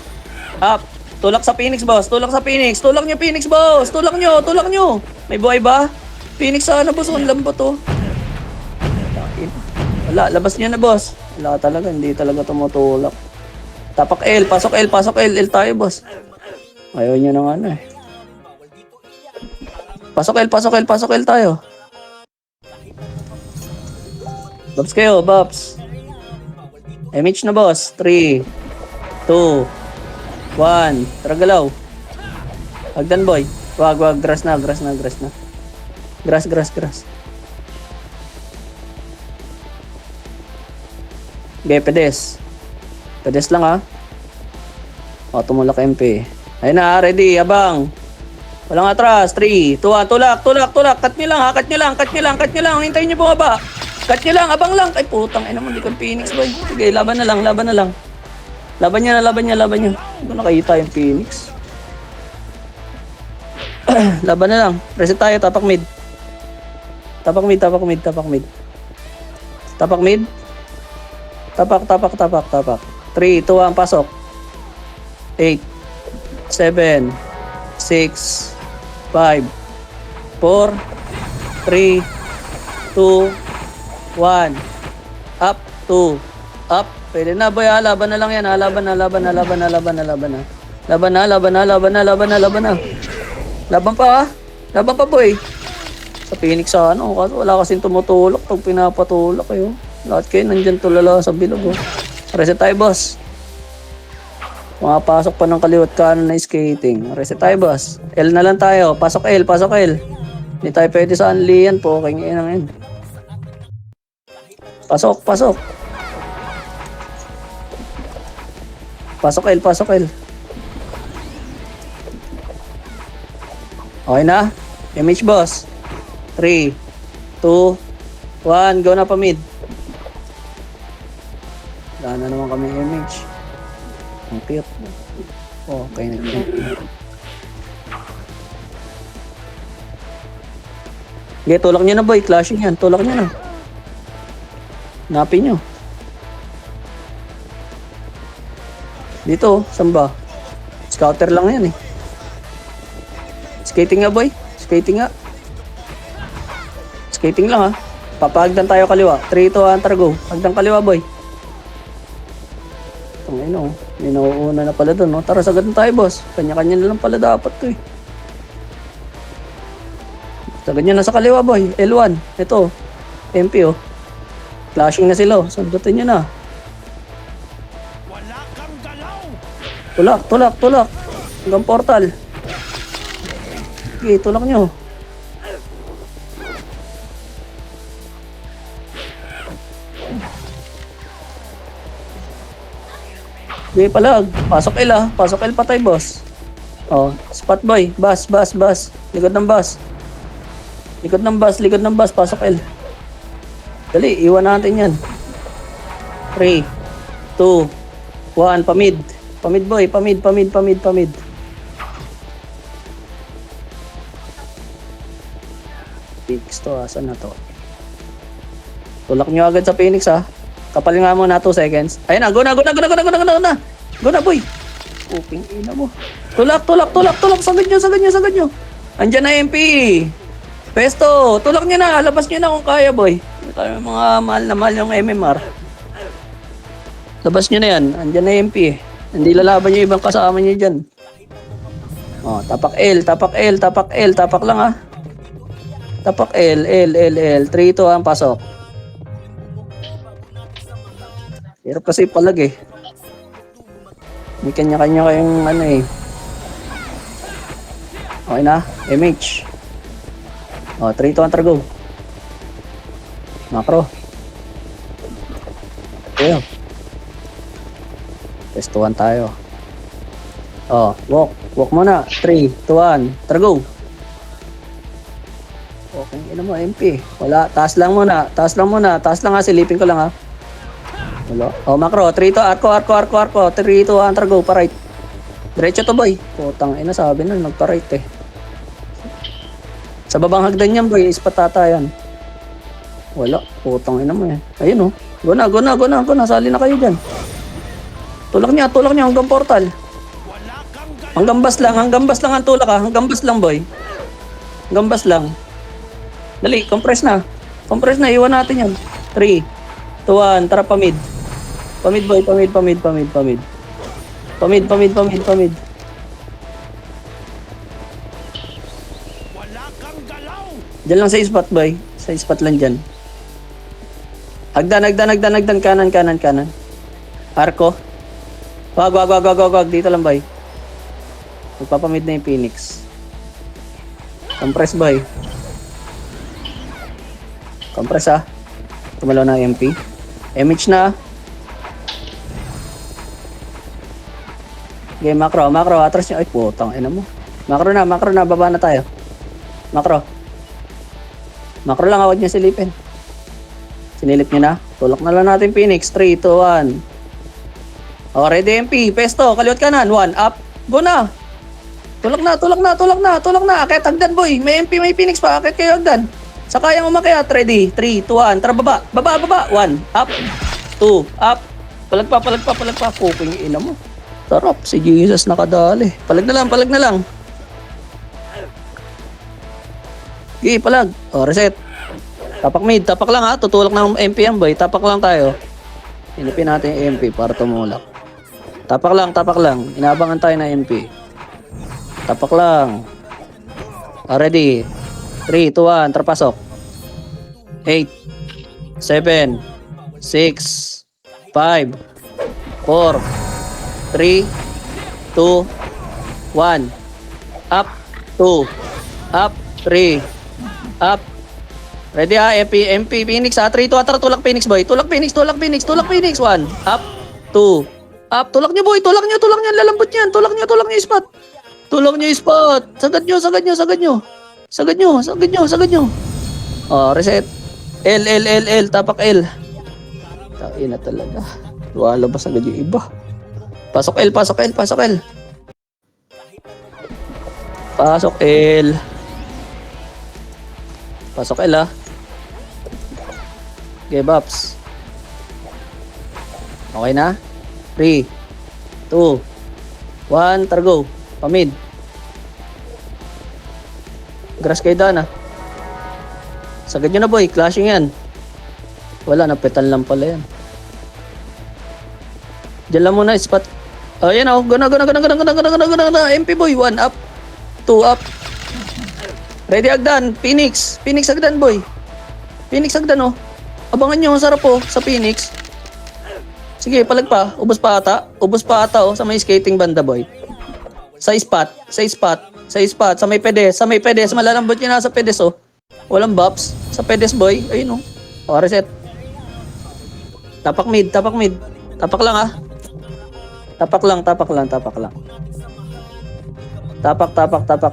up. Tulak sa Phoenix, boss. Tulak nyo, Phoenix, boss. Tulak nyo. May buhay ba? Phoenix sana, boss. Ang lambot to. Wala, labas niya na, boss. Wala talaga, hindi talaga tumutulak. Tapak L, pasok L. L tayo, boss. Ayaw nyo ng ano eh. Pasok L tayo. Babs kayo, Babs. MH na, boss. 3, 2, 1. Tara galaw. Hagdan, boy. Wag. Grass na. Grass. Okay, pedes. Pedes lang ha. O, tumulak MP. Ayun na, ready. Abang. Walang atras. 3, 2, 1. Tulak. Cut nyo lang. Hintayin nyo bumaba. Cut nyo lang. Abang lang. Ay, putang. Ay naman, di kang Phoenix, boy. Sige, laban na lang. Laban nyo. Hindi ko nakita yung Phoenix. Laban na lang. Reset tayo. Tapak mid. Tapak mid. Tapak 3, 2, 1, pasok. 8, 7, 6, 5, 4, 3, 2, 1. Up, 2. Up. Pwede na, boy. Laban na lang yan. Laban na. Laban pa, boy. Sa Phoenix sa ano. Wala kasing tumutulak. Pag pinapatulak kayo. Lahat kayo nandyan tulala sa bilog. Oh. Reset tayo, boss. Pumapasok pa ng kaliwat kanan na skating. Reset tayo, boss. L na lang tayo. Pasok L. Hindi tayo pwede sa unli yan po. Kaya ngayon yan. Pasok. Pasok L. Okay na? MH, boss. 3, 2, 1. Go na pa mid. Wala na naman kami MH. Ang cute. Okay na. Okay, tulak nyo na, boy. Clashing yan. Tulak nyo na. Napin nyo. Dito, saan ba? Scouter lang yan eh. Skating nga, boy. Skating lang ha. Papahagdan tayo kaliwa. 3, 2, 1, tara go. Hagdan kaliwa, boy. Tangina, may nauuna na pala doon, no? Tara, sagad na tayo, boss. Kanya-kanya na lang pala dapat to eh. Sagad nyo na sa kaliwa, boy. L1. Ito. MP, oh. Flashing na sila, oh. Sundutin nyo na. Tulak. Hanggang portal. Okay, tulak nyo. Okay, palag. Pasok L ah. Pasok L patay, boss. Oh, spot boy. Bus. Likod ng bus. Pasok L. Dali, iwan natin yan. 3, 2, 1. Pamid. Pamid, boy. Pamid. Fix to. Asan na to? Tulak nyo agad sa Phoenix ha. Kapal nga muna 2 seconds. Ayun na, go na, go na, go na, go na, go na, go na, go na. Go na, boy. Puping ina mo. Tulak, tulak, tulak, tulak. Sagad nyo, sagad nyo, sagad nyo. Andyan na MP. Pesto, tulak nyo na. Labas nyo na kung kaya, boy. Tayo mga mahal na mahal yung MMR. Labas nyo na yan. Andyan na MP. Hindi lalaban yung ibang kasama nyo dyan. Oh, tapak L, tapak L, tapak L, tapak lang ha. Tapak L, L, L, L. 3, 2, 1, pasok. Hirap kasi palag eh. May kanya-kanya kayong ano eh. Okay na, MH. Oh, 3, 2, 1, tara go. Macro. Okay. Testuhan tayo. Oh, walk. Walk muna. 3, 2, 1. Tara go. Okay, ina mo, MP. Wala. Taas lang muna. Taas lang muna. Taas lang ha. Silipin ko lang ha. Wala. Oh, macro. 3, 2, arko, arko, arko, arko. 3, 2, 1. Tara go. Pa-right. Diretso to, boy. Putang ina, sabi na. Magpa-right eh. Sa babang hagdan yan, boy. Ispatata yan. Wala. Putang ina mo eh. Ayun oh. Go na, go na, go na, go na. Sali na kayo dyan. Tulak niya hanggang portal. Hanggang bas lang ang tulak ha. Hanggang bas lang, boy. Hanggang bas lang. Dali, compress na. Compress na, iwan natin yan. 3, 2, 1, tara pamid. Pamid, boy, pamid, pamid, pamid, pamid. Pamid, pamid, pamid, pamid. Diyan lang sa spot, boy. Sa spot lang dyan. Hagdan, hagdan, hagdan, hagdan. Kanan, kanan, kanan. Arko. Wag, wag, wag, wag, wag, wag. Dito lang, boy. Magpapamid na yung Phoenix. Compress, boy. Compress, ha. Tumalaw na MP. MH na. Okay, macro, macro. Atras nyo. Ay, putang ina mo. Macro na, macro na. Baba na tayo. Macro. Macro lang, huwag niya silipin. Sinilip niyo na. Tulak na lang natin Phoenix. 3, 2, 1. O, ready MP. Pesto, kaliwat kanan. 1, up. Go na. Tulak na, tulak na, tulak na, tulak na. Akit, hagdan, boy. May MP, may Phoenix pa. Akit kayo, hagdan. Sa kayang umakyat. Ready. 3, 2, 1. Tara, baba. Baba, baba. 1, up. 2, up. Palag pa, palag pa, palag pa. Puking ina mo. Sarap. Si Jesus nakadali. Palag na lang, palag na lang. Okay, palag. O, reset. Tapak mid, tapak lang ha. Tutulak ng MP yan, boy. Tapak lang tayo. Inipin natin yung MP para tumulak. Tapak lang. Inaabangan tayo na MP. Tapak lang. Ready. 3, 2, 1. Terpasok. 8, 7, 6, 5, 4, 3, 2, 1. Up, 2. Up, 3. Up. Ready ha, MP Phoenix ha. 3, 2, tara, tulak Phoenix, boy. Tulak Phoenix, tulak Phoenix, tulak Phoenix. 1, up, 2, up. Tulak nyo, boy. Tulak nyo, lalambot yan. Tulak nyo yung spot. Tulak nyo yung spot. Sagad nyo. Sagad nyo. Oh, reset. L. Tapak L. Tain na talaga. Lumalabas agad yung iba. Pasok L. Pasok L ha. Okay, Bops. Okay na? 3, 2, 1, targo. Pamid. Grass kayo daan ha. Sagad nyo na, boy. Clashing yan. Wala, napetan lang pala yan. Diyan lang muna, spot. Oh, yan oh. Gana. MP boy, 1 up. 2 up. Ready agdan. Phoenix agdan, boy. Phoenix agdan oh. Abangan nyo, sarap po sa Phoenix. Sige, palag pa. Ubos pa ata oh, sa may skating banda, boy. Sa spot. Sa may pedes. Malalambot nyo na sa pedes oh. Walang buffs. Sa pedes, boy. Ayun oh. O, reset. Tapak mid. Tapak lang ah. Tapak lang. Tapak.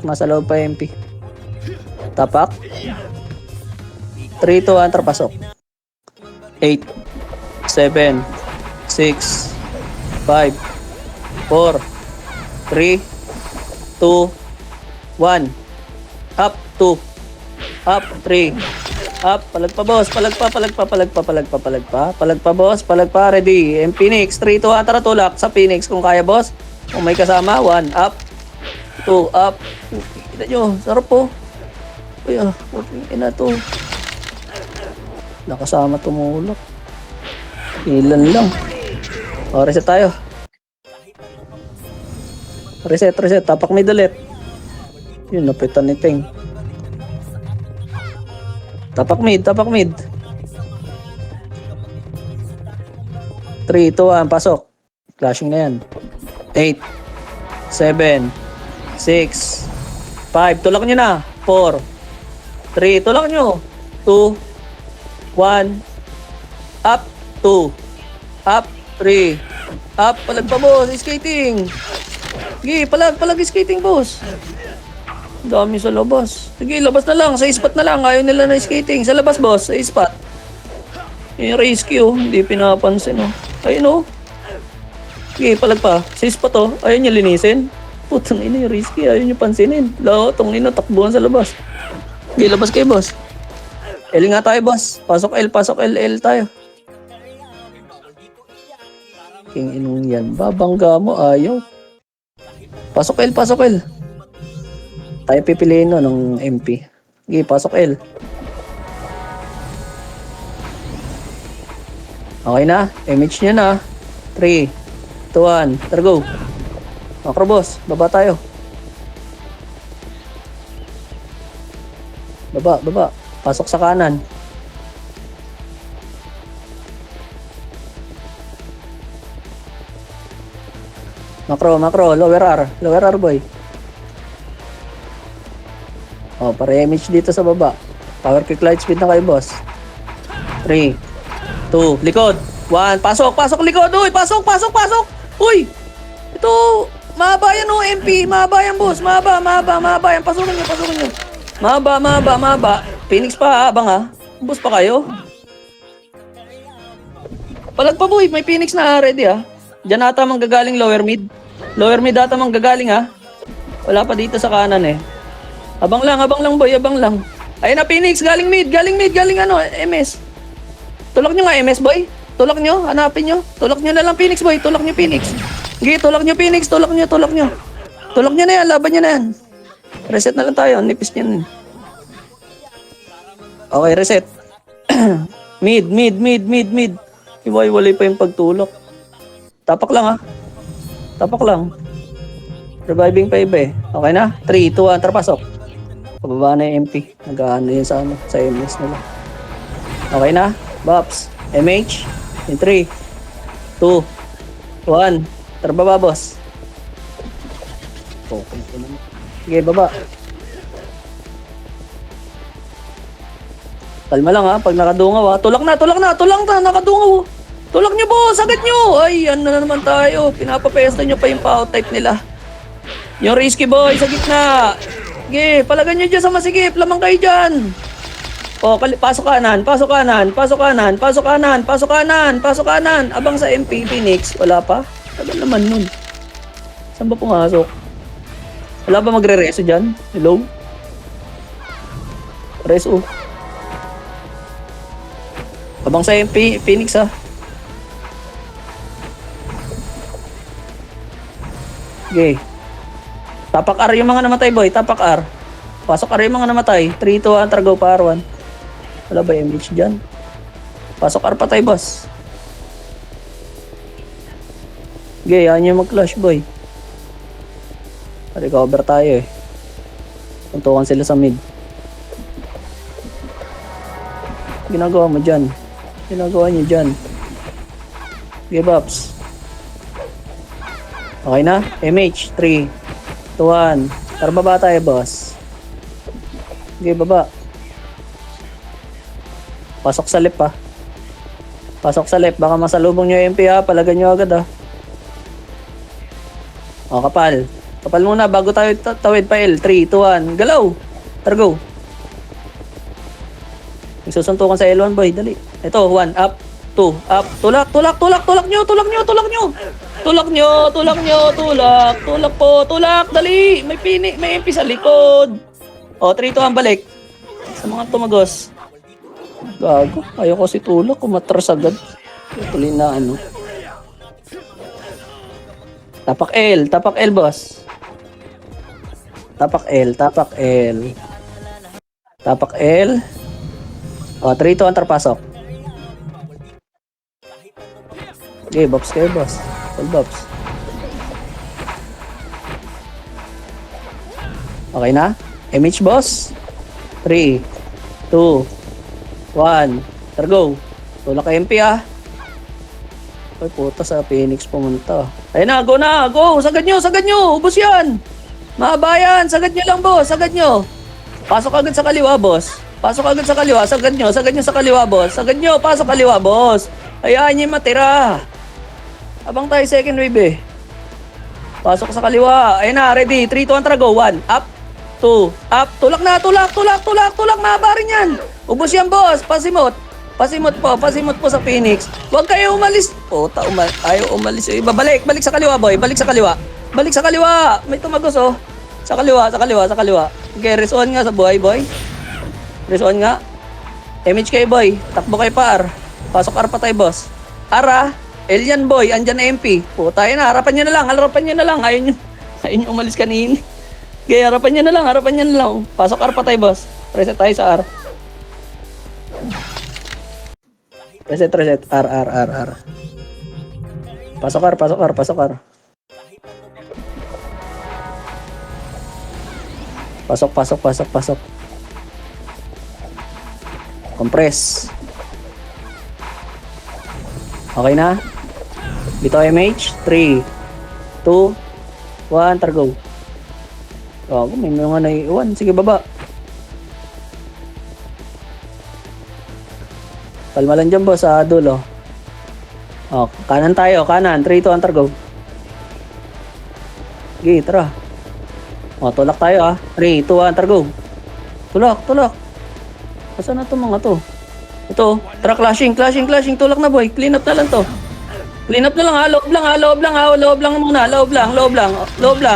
Nasa loob pa MP. Tapak. 3, 2, 1, terpasok. 8, 7, 6, 5, 4, 3, 2, 1. Up, 2. Up, 3. Up, palag pa boss, palag pa boss, palag pa, ready. And Phoenix, 3, 2, 1, tara tulak sa Phoenix kung kaya boss. Kung may kasama, 1, up, 2, up. Kita nyo, sarap po. Uy, ina to. Nakasama tumulak. Ilan lang. O, reset tayo. Reset, tapak mid ulit. Yun, napitan ni Ting. Tapak mid. 3, 2, 1, pasok. Clashing na yan. 8, 7, 6, 5. Tulak nyo na. 4, 3, tulak nyo. 2, 1, up, 2, up, 3, up, palag pa boss, skating. Sige, palag skating boss. Dami sa labas. Sige, labas na lang, sa spot na lang, ayaw nila na skating. Sa labas boss, sa spot. Yung risky hindi pinapansin Ayun Sige, palag pa. Sa spot ayaw niya linisin. Putang ina yung risky, ayaw niya pansinin. Tong ina, takbuhan sa labas. Sige, labas kayo boss. L nga tayo boss. Pasok L tayo. King inong yan. Babangga mo, ayaw. Pasok L. Tayo pipiliin ng MP. Sige, pasok L. Okay na. Image niya na. 3, 2, 1. Tara go. Macro boss. Baba tayo. Baba. Pasok sa kanan. Macro. Lower R boy. Para image dito sa baba. Power quick light speed na kayo boss. 3, 2, likod. 1, pasok likod. Uy, pasok. Uy, ito, mahaba yan MP. Mahaba yan boss. Mahaba yan. Pasukin nyo. Mahaba. Phoenix pa, abang Boss pa kayo. Palag pa boy, may Phoenix na ready Diyan ata manggagaling lower mid. Lower mid ata manggagaling Wala pa dito sa kanan Abang lang boy, abang lang. Ayun na Phoenix, galing mid, galing MS. Tulak nyo nga MS boy. Tulak nyo, hanapin nyo. Tulak nyo na lang Phoenix boy, tulak nyo Phoenix. Sige, tulak nyo Phoenix, tulak nyo. Tulak nyo na yan, laban nyo na yan. Reset na lang tayo, nipis nyo. Okay, reset. mid. Iwalay pa yung pagtulak. Tapak lang Tapak lang. Reviving pa iba Okay na? 3, 2, 1, tarapasok. Pababa na yung MP. Nag-ano yun sa MS nila. Okay na? Bops. MH. In 3, 2, 1. Tarbaba, boss. Okay. Sige, baba. Kalma lang pag nakadungaw Tulak na. Nakadungaw. Tulak nyo, boss. Agad nyo. Ay, ano na naman tayo. Pinapapesta nyo pa yung power type nila. Yung risky boy sa gitna. Sige, palagan nyo dyan sa masigip. Lamang kayo dyan. Pasok kanan. Abang sa MP Phoenix. Wala pa? Tagal naman nun. Saan ba pumasok? Wala ba magre-reso dyan? Hello? Reso. Abang sa MP Phoenix Okay. Tapak R yung mga namatay boy. Tapak R. Pasok R yung mga namatay. 3, 2, 1, targo pa R1. Wala ba MH dyan? Pasok R patay boss. Okay, yan yung mag-clash boy. Recover tayo Tuntukan sila sa mid. Ginagawa mo dyan. Ginagawa nyo dyan. Give ups. Okay na? MH 3, 2, 1. Tara baba tayo boss. Okay, baba. Pasok sa left Pasok sa left. Baka masalubong nyo MP Palagan nyo agad kapal. Kapal muna bago tayo tawid pa L. 3, 2, 1. Galaw. Tara go. Isusuntukan sa L1 boy. Dali. Ito. 1. Up. 2. Up. Tulak nyo. Tulak po. Tulak. Dali. May MP sa likod. 3, 2, 1. Balik. Sa mga tumagos. Gago. Ayoko si tulak. Kumatras agad. Tuloy na ano. Tapak L. Tapak L, boss. Tapak L. Tapak L. Tapak L. O, 3, 2, antar pasok. Okay, box kayo, boss. Full box. Okay na? MH, boss. 3, 2, 1. Tara, go. Tulak ka MP, ah. Ay, puta, sa Phoenix pumunta. Ayun na, go na, go. Sagad nyo, sagad nyo. Ubus yan. Mahaba yan. Sagad nyo lang, boss. Sagad nyo. Pasok agad sa kaliwa, boss. Pasok agad sa kaliwa. Sagad nyo sa kaliwa, boss. Sagad nyo, pasok kaliwa, boss. Hayaan nyo yung matira. Abang tayo second wave, eh. Pasok sa kaliwa. Ayun na, ready. 3, 2, 1, tara, go. 1, up, 2, up. Tulak na, tulak. Mahaba rin yan. Ubus yan, boss. Pasimot. Pasimot po sa Phoenix. Huwag kayo umalis. Puta, ayaw umalis. Balik sa kaliwa, boy. Balik sa kaliwa. May tumagos, oh. Sa kaliwa. Okay, reson nga sa buhay, boy. Reson nga. MHK, boy. Takbo kay par. Pasok R pa tayo, boss. Ara. Elian, boy. Andyan na MP. Puta, yun na. Harapan nyo na lang. Ayun nyo umalis kanina. Okay, harapan nyo na lang. Pasok R pa tayo, boss. Reset tayo sa R. Reset. R. Pasok R. Pasok. Compress. Okay na? Bitaw MH. 3, 2, 1, targo. Oh, may mga naiiwan. Sige, baba. Kalma lang dyan, boss, sa dulo. Oh, kanan tayo, kanan. 3, 2, 1, targo. Okay, tara. Oh, tulak tayo, ah. 3, 2, 1, targo. Tulak. Saan na itong mga to? Ito, tara, clashing. Tulak na, boy. Clean up na lang to. Clean up na lang, ha. Loob lang muna. Loob lang.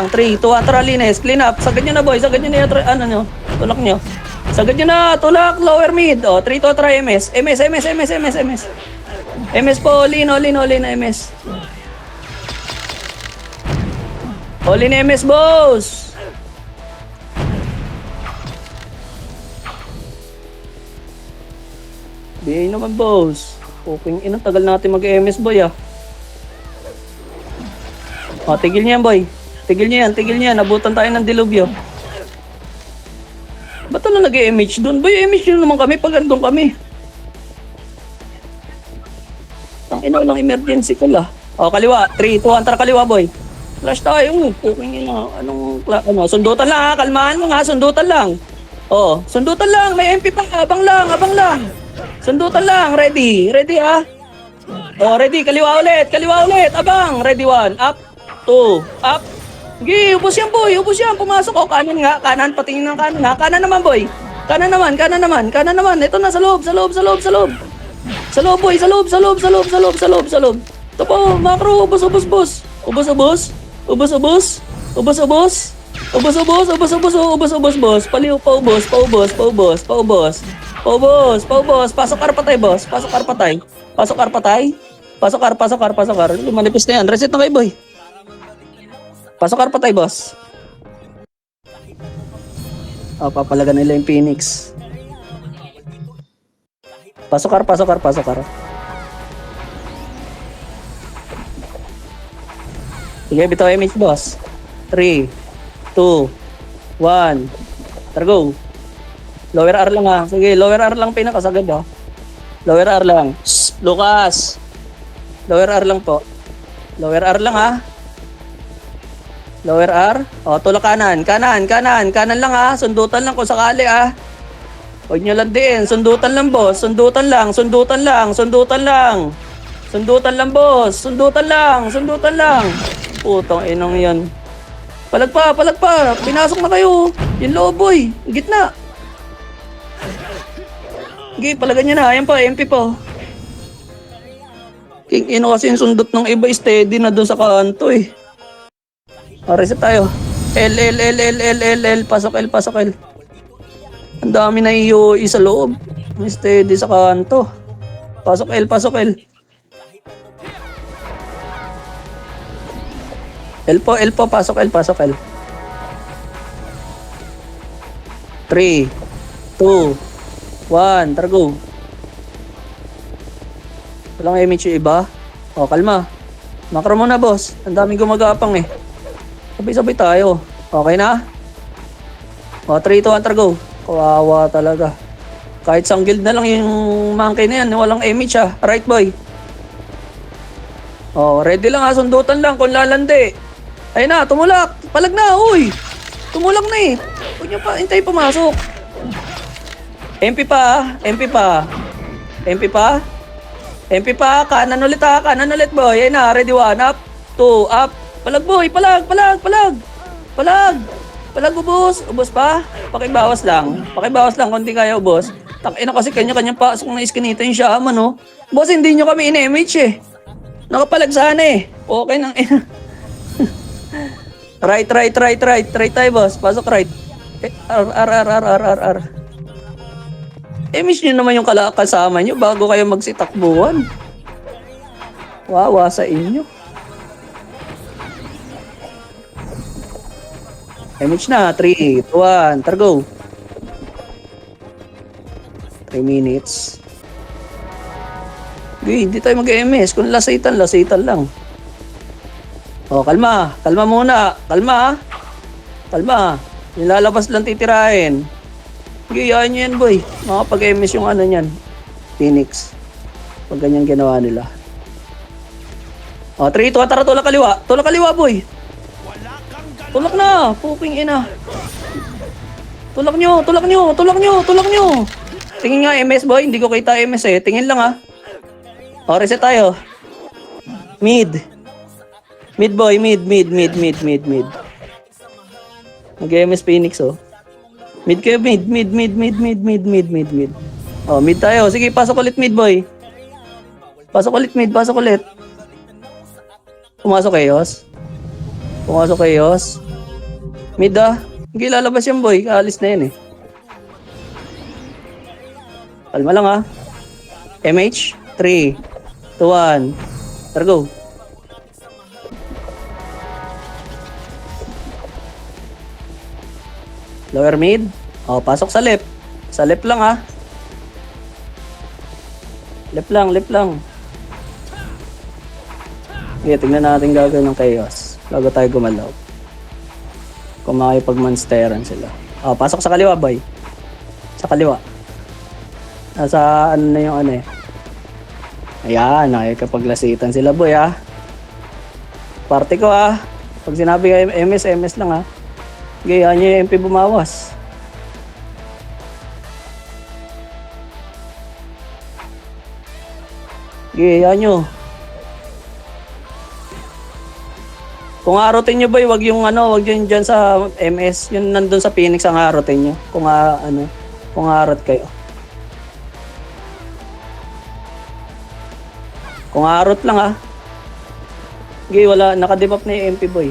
3, 2, 1, tara, linis. Clean up. Sagad nyo na, boy. Sagad nyo na yung, ano nyo. Tulak nyo. Sagad nyo na. Tulak, lower mid. O, 3, 2, tara, MS. MS po, all in, MS. All in, MS, boss. Di naman, boss. Okay, tagal natin mag-MS, boy, ah. O, tigil niya yan, boy. Tigil niya yan. Nabutan tayo ng dilubyo. Ba't na nag-MH doon? Boy, MH yun naman kami pag andun kami. Tangina, lang emergency ko la. O, kaliwa. 3, 2, 1, tara kaliwa, boy. Flash tayo. Okay, ano, sundutan lang, ha. Kalmahan mo, ha. Sundutan lang. O, sundutan lang. May MP pa. Abang lang. Sundutan lang. Ready, ha. O, ready. Kaliwa ulit. Abang. Ready, 1. Up. 2. Up. Sige, ubos yan, boy. Pumasok. O, kanan nga. Kanan. Patingin ng kanan, ha. Kanan naman, boy. Kanan naman. Ito na, sa loob. Sa loob, boy. Sa loob. Ito po, macro. Ubos, boss. Ubos. Paliw, paubos. Pasok ar patay, boss. Pasok ar. Manipis na yan. Reset na kayo, boy. Pasok ar patay, boss. O, papalagan nila yung Phoenix. Pasok ar. Sige, bitaw MH, boss. 3, 2, 1. Tara, go. Lower R lang, ha. Sige, lower R lang pinakasagad, ha. Lower R lang. Shh, Lucas. Lower R lang po. Lower R lang, ha. Lower R. O, tulak kanan. Kanan lang, ha. Sundutan lang kung sakali, ha. Huwag nyo lang din. Sundutan lang, boss. Sundutan lang, boss. Sundutan lang. Putang inang yan. Palag pa. Pinasok na kayo. Yung loob, boy. Gitna. Okay, palagan nyo na. Ayan po, MP po. King ino kasi yung sundot ng iba steady na doon sa kanto, eh. Reset tayo. L. Pasok L. Ang dami na iyo sa loob. Steady sa kanto. Pasok L, pasok L. L po, pasok L, pasok L. 3, 2, 1, tara go. Walang image yung iba. O, kalma. Makro muna, boss. Ang daming gumagapang eh. Sabay-sabay tayo. Okay na? O, 3, 2, 1, tara go. Kawawa talaga. Kahit sang guild na lang yung monkey na yan. Walang image ah. Right, boy? O, ready lang ha. Sundutan lang kung lalandi. Ayun na, tumulak. Palag na, uy. Tumulak na eh. Huwag niyo pa, hintay pumasok. MP pa, MP pa. MP pa. MP pa, kanan ulit ha. Kanan ulit, boy. Ayun na, ready 1, up, 2, up. Palag, boy. Palag, palag, palag. Palag. Palag, ubos. Ubos pa. Pakibawas lang. Pakibawas lang, kung di kaya ubos. Takina kasi kanya-kanyang pasok na iskinita yung shaman, no? Boss, hindi nyo kami in-image eh. Nakapalag sana eh. Okay nang ina. Right. Right tayo, boss. Pasok right. R. Miss nyo naman yung kasama nyo bago kayo magsitakbuhan. Wawa sa inyo. Image na. 3, 2, 1. Tara, go. 3 minutes. Okay, hindi tayo mag-MS. Kung lasitan lang. O, kalma. Kalma muna. Kalma. Kalma. Nilalabas lang titirahin. Gayaan nyo yan, boy. Makapag-MS yung ano nyan. Phoenix. Pag ganyan ginawa nila. O, 3, 2, tara, tulak kaliwa. Tulak kaliwa, boy. Tulak na. Puking ina. Tulak nyo. Tingin nga MS, boy. Hindi ko kita MS eh. Tingin lang, ha. O, reset tayo. Mid, boy. Mid. Mag-MS Phoenix, oh. Mid kayo, mid. Oh, mid tayo. Sige, pasok ulit mid, boy. Pasok ulit. Pumasok Chaos. Mid, ah. Hindi lalabas yan, boy. Kaalis na yan, eh. Kalma lang, ah. MH, 3, 2, 1. Tara, go. Lower mid. O, pasok sa left. Sa left lang, ha. Left lang. Okay, tingnan natin gagawin ng Chaos. Bago tayo gumalaw. Kung makipag-monsteran sila. O, pasok sa kaliwa, boy. Sa kaliwa. Nasa ano na yung ano eh. Ayan, nakikapaglasitan sila, boy, ha. Party ko, ha. Pag sinabi kayo MS lang, ha. Gayaan nyo yung MP bumawas. Gayaan nyo. Kung arotin nyo ba, wag yung wag yun dyan sa MS. Yun nandun sa Phoenix ang arotin nyo. Kung arot kayo. Kung arot lang, ha. Gay, wala. Nakadebuff na yung MP, boy.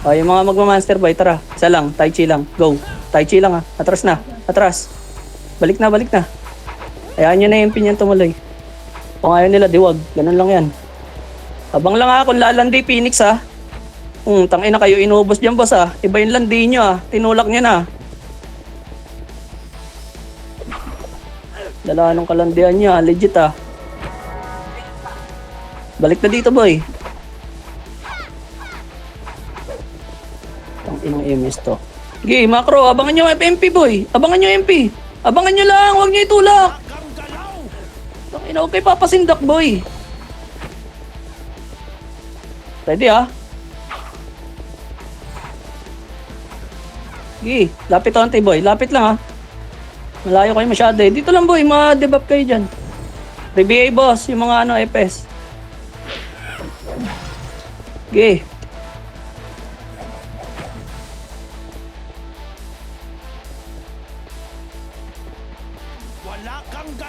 O, yung mga magmamonster boy, tara. Isa lang, Tai Chi lang. Go. Tai Chi lang, ha. Atras na. Atras. Balik na. Hayaan nyo na yung pinyan tumuloy. Kung ayaw nila, diwag. Ganun lang yan. Abang lang, ha. Kung lalandi, Phoenix, ha. Tangina kayo, inubos dyan, boss, ha. Iba yung landi nyo, ha. Tinulak nyo na. Dala nung kalandian nyo, ha. Legit, ha. Balik na dito, boy. Inang MS to. Okay, macro, abangan nyo MP, boy. Abangan nyo MP. Abangan nyo lang, huwag nyo itulak. Okay, papasindak, boy. Ready, ha? Okay, lapit onti, boy. Lapit lang, ha? Malayo kayo masyado, eh. Dito lang, boy. Ma-debuff kayo dyan. PBA, boss. Yung mga FS. Okay.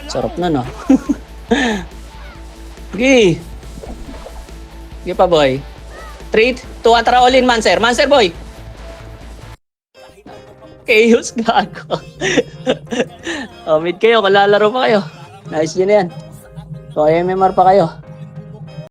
Sarap na, no? Okay. Okay pa, boy. 3, 2, 1, tara all in, Manser. Manser, boy. Chaos gago. Mid kayo, kalalaro pa kayo. Nice yun yan. So, MMR pa kayo.